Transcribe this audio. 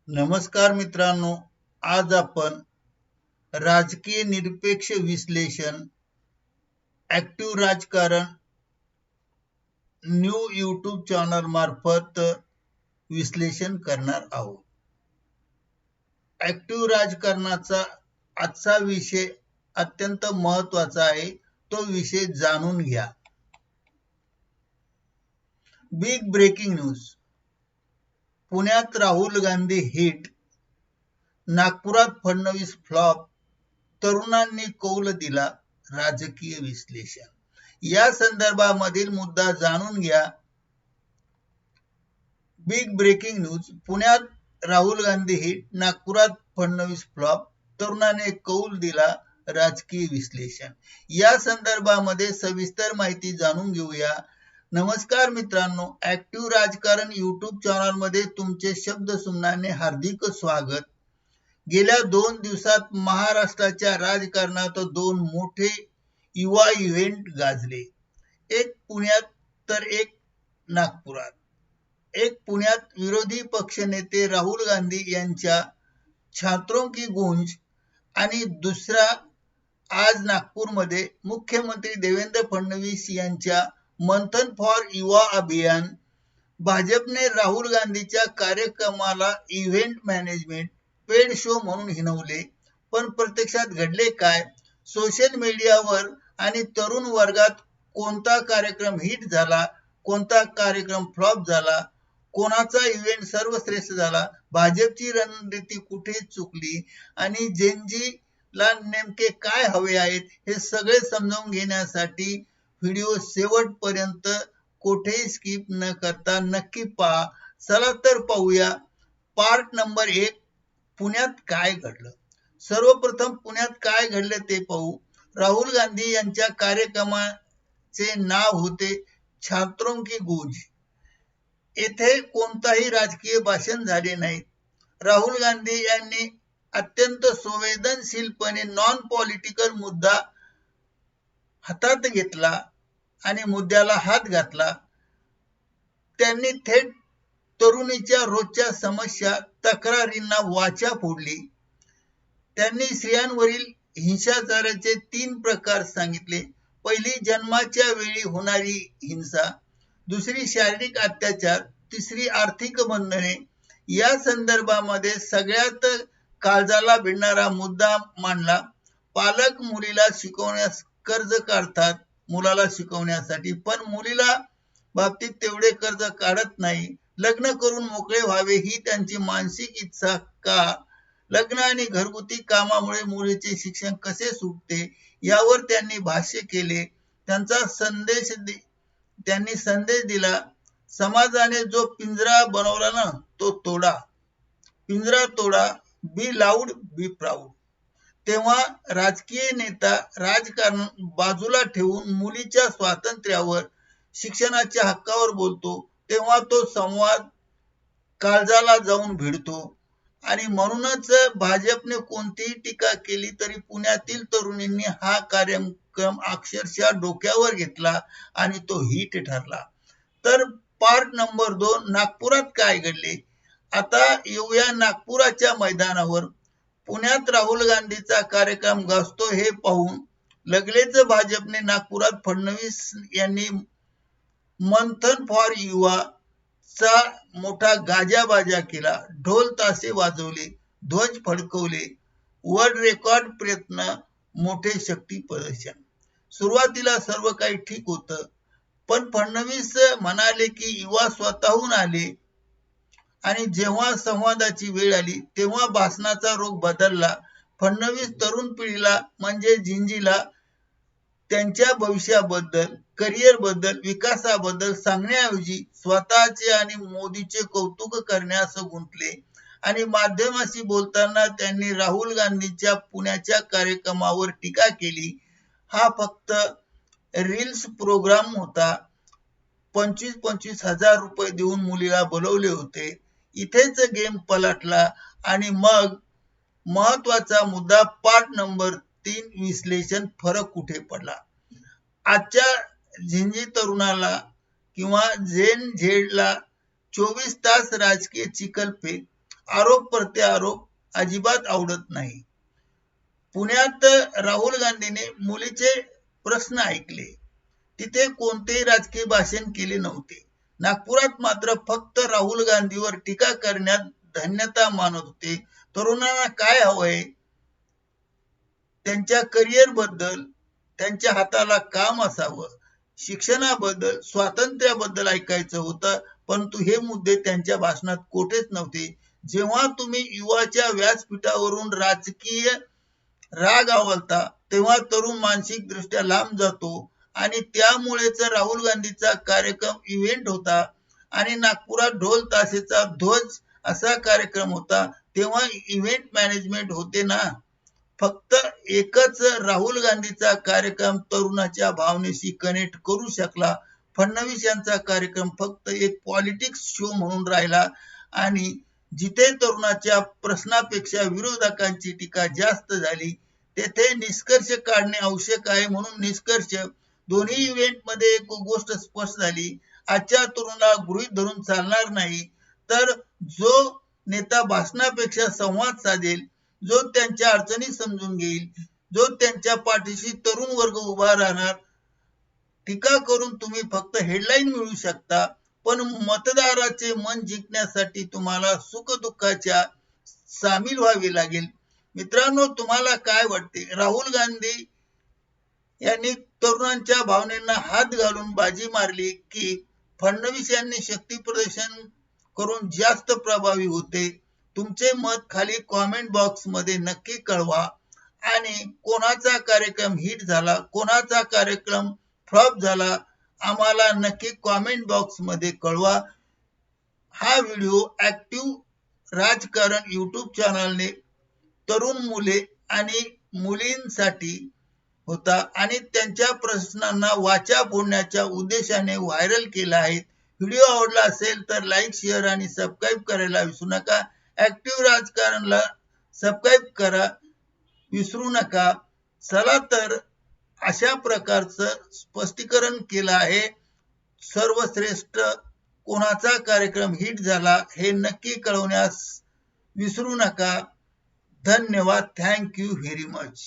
नमस्कार मित्रांनो, आज आपण राजकीय निरपेक्ष विश्लेषण, ऍक्टिव्ह राजकारण न्यू यूट्यूब चॅनल मार्फत विश्लेषण करणार आहोत. ऍक्टिव्ह राजकारणाचा आजचा विषय अत्यंत महत्वाचा आहे. तो विषय जाणून घ्या. Big breaking news. पुण्यात राहुल गांधी हिट, नागपुरात फडणवीस फ्लॉप, तरुणांनी कौल दिला. राजकीय विश्लेषण या संदर्भामधील मुद्दा जाणून घ्या. Big breaking news. पुण्यात राहुल गांधी हिट, नागपुरात फडणवीस फ्लॉप, तरुणाने कौल दिला. राजकीय विश्लेषण या संदर्भामध्ये सविस्तर माहिती जाणून घेऊया. नमस्कार मित्रांनो, ऍक्टिव्ह राजकारण यूट्यूब चॅनलमध्ये तुमचे शब्द सुमनाने हार्दिक स्वागत. गेल्या 2 दिवसात महाराष्ट्राच्या राजकारणात 2 मोठे युवा इव्हेंट गाजले. एक पुण्यात तर एक नागपुरात. एक पुण्यात विरोधी पक्षनेते राहुल गांधी यांच्या छात्रों की गूंज आणि दुसरा आज नागपूरमध्ये मुख्यमंत्री देवेंद्र फडणवीस यांच्या मंथन फॉर युवा अभियान. भाजपने राहुल गांधीच्या कार्यक्रमाला इव्हेंट मॅनेजमेंट पेड शो म्हणून हिणवले. पण प्रत्यक्षात घडले काय? सोशल मीडियावर आणि तरुण वर्गात कोणता कार्यक्रम हिट झाला, कोणता कार्यक्रम फ्लॉप झाला, कोणाचा इव्हेंट सर्वश्रेष्ठ झाला, भाजपची रणनीती कुठे चुकली आणि जेनजीला नेमके काय हवे आहेत, हे सगळे समजावून घेण्यासाठी व्हिडिओ शेवटपर्यंत कोठेही स्किप न करता नक्की पहा. चला तर पाहूया. Part number 1. पुण्यात काय घडलं. सर्वप्रथम पुण्यात काय घडलं ते पाहू. राहुल गांधी यांच्या कार्यक्रमाचे नाव होते छात्रों की गूंज. येथे कोणताही राजकीय भाषण झाले नाही. राहुल गांधी यांनी अत्यंत संवेदनशीलपणे नॉन पॉलिटिकल मुद्दा हातात घेतला आणि मुद्द्याला हात घातला. त्यांनी थेट तरुणीच्या रोजच्या समस्या, तक्रारींना वाचा फोडली. त्यांनी स्त्रियांवरील हिंसाचाराचे 3 प्रकार सांगितले. पहिली, जन्माच्या वेळी होणारी हिंसा. दुसरी, शारीरिक अत्याचार. तिसरी, आर्थिक बंधने. या संदर्भामध्ये सगळ्यात काळजाला भिडणारा मुद्दा मांडला. पालक मुलीला शिकवण्यास कर्ज काढतात मुलाला शिकवण्यासाठी, पण मुलीला बाबतीत तेवढे कर्ज काढत नाही. लग्न करून मोकळे व्हावे ही त्यांची मानसिक इच्छा का? लग्न आणि घरगुती कामामुळे मुलीचे शिक्षण कसे सुटते यावर त्यांनी भाष्य केले. त्यांनी संदेश दिला, समाजाने जो पिंजरा बनवला ना तो तोडा. पिंजरा तोडा. बी लाऊड, बी प्राऊड. तेव्हा राजकीय नेता राजकारण बाजूला ठेवून मुलीच्या स्वातंत्र्यावर, शिक्षणाच्या हक्कावर बोलतो, तेव्हा तो संवाद काळजाला जाऊन भिडतो. आणि म्हणूनच भाजपने कोणतीही टीका केली तरी पुण्यातील तरुणींनी हा कार्यक्रम अक्षरशः डोक्यावर घेतला आणि तो हिट ठरला. तर पार्ट नंबर 2. नागपुरात काय घडले. आता येऊया नागपुराच्या मैदानावर. पुण्यात राहुल गांधीचा कार्यक्रम गाजतो हे पाहून लगेच भाजपने नागपुरात फडणवीस यांनी मंथन फॉर युवा चा मोठा गाजाबाजा केला. ढोल ताशे वाजवले, ध्वज फडकवले, वर्ल्ड रेकॉर्ड प्रयत्न, मोठे शक्ती प्रदर्शन. सुरुवातीला सर्व काही ठीक होतं, पण फडणवीस म्हणाले की युवा स्वतःहून आले आणि जेव्हा संवादाची वेळ आली तेव्हा भाषणाचा रोग बदलला. फडणवीस तरुण पिढीला म्हणजे झिंजीला त्यांच्या भविष्याबद्दल, करिअरबद्दल, विकासाबद्दल सांगण्याऐवजी स्वतःचे आणि मोदीचे कौतुक करण्यास गुंतले. आणि माध्यमाशी बोलताना त्यांनी राहुल गांधीच्या पुण्याच्या कार्यक्रमावर टीका केली. हा फक्त रील्स प्रोग्राम होता. 25-25 हजार रुपये देऊन मुलीला बोलवले होते. इथेच गेम पलटला. आणि मग महत्वाचा मुद्दा पार्ट नंबर 3. विश्लेषण. फरक कुठे पडला. आजच्या झिंजी तरुणाला किंवा झेन झेडला 24 तास राजकीय चिखलफेक आरोप प्रत्यारोप अजिबात आवडत नाही. पुण्यात राहुल गांधीने मुलीचे प्रश्न ऐकले. तिथे कोणतेही राजकीय भाषण केले नव्हते. नागपुरात मात्र फक्त राहुल गांधीवर टीका करण्यात धन्यता मानत होते. तरुणांना काय हवंय, त्यांच्या करिअर बद्दल, त्यांच्या हाताला काम असावं, शिक्षणाबद्दल, स्वातंत्र्याबद्दल ऐकायचं होतं. परंतु हे मुद्दे त्यांच्या भाषणात कुठेच नव्हते. जेव्हा तुम्ही युवाच्या व्यासपीठावरून राजकीय राग आवळता तेव्हा तरुण मानसिक दृष्ट्या लांब जातो आणि त्यामुळेच राहुल गांधीचा कार्यक्रम इव्हेंट होता आणि नागपुरात ढोल ताशेचा ध्वज असा कार्यक्रम होता. तेव्हा इव्हेंट मॅनेजमेंट होते ना. फक्त एकच राहुल गांधीचा कार्यक्रम तरुणाच्या भावनेशी कनेक्ट करू शकला. फडणवीस यांचा कार्यक्रम फक्त एक पॉलिटिक्स शो म्हणून राहिला आणि जिथे तरुणाच्या प्रश्नापेक्षा विरोधकांची टीका जास्त झाली तेथे निष्कर्ष काढणे आवश्यक आहे. म्हणून निष्कर्ष दोन्ही इव्हेंटमध्ये एक गोष्ट स्पष्ट झाली. आजच्या तरुणाला गृहीत धरून चालणार नाही. तर जो नेता भाषणापेक्षा संवाद साधेल, जो त्यांच्या अडचणी समजून घेईल, जो त्यांच्या पाठीशी तरुण वर्ग उभा राहणार. टीका करून तुम्ही फक्त हेडलाईन मिळवू शकता, पण मतदाराचे मन जिंकण्यासाठी तुम्हाला सुखदुःखाच्या सामील व्हावे लागेल. मित्रांनो, तुम्हाला काय वाटते? राहुल गांधी यांनी तरुणांच्या भावनेंना हात घालून बाजी मारली की फडणवीस यांनी शक्ती प्रदर्शन करून जास्त प्रभावी होते? तुमचे मत खाली कॉमेंट बॉक्स मध्ये नक्की कळवा आणि कोणाचा कार्यक्रम हिट झाला, कोणाचा कार्यक्रम फ्लॉप झाला, आम्हाला नक्की कॉमेंट बॉक्स मध्ये कळवा. हा व्हिडिओ ऍक्टिव्ह राजकारण यूट्यूब चॅनलने तरुण मुले आणि मुलींसाठी होता आणि त्यांच्या प्रश्नांना वाचा फोडण्याच्या उद्देशाने व्हायरल केला आहे. व्हिडिओ आवडला असेल तर लाईक, शेअर आणि सबस्क्राईब करायला विसरू नका. ऍक्टिव्ह राजकारणला सबस्क्राईब करा विसरू नका. चला तर अशा प्रकारचं स्पष्टीकरण केलं आहे. सर्वश्रेष्ठ कोणाचा कार्यक्रम हिट झाला हे नक्की कळवण्यास विसरू नका. धन्यवाद. Thank you very much.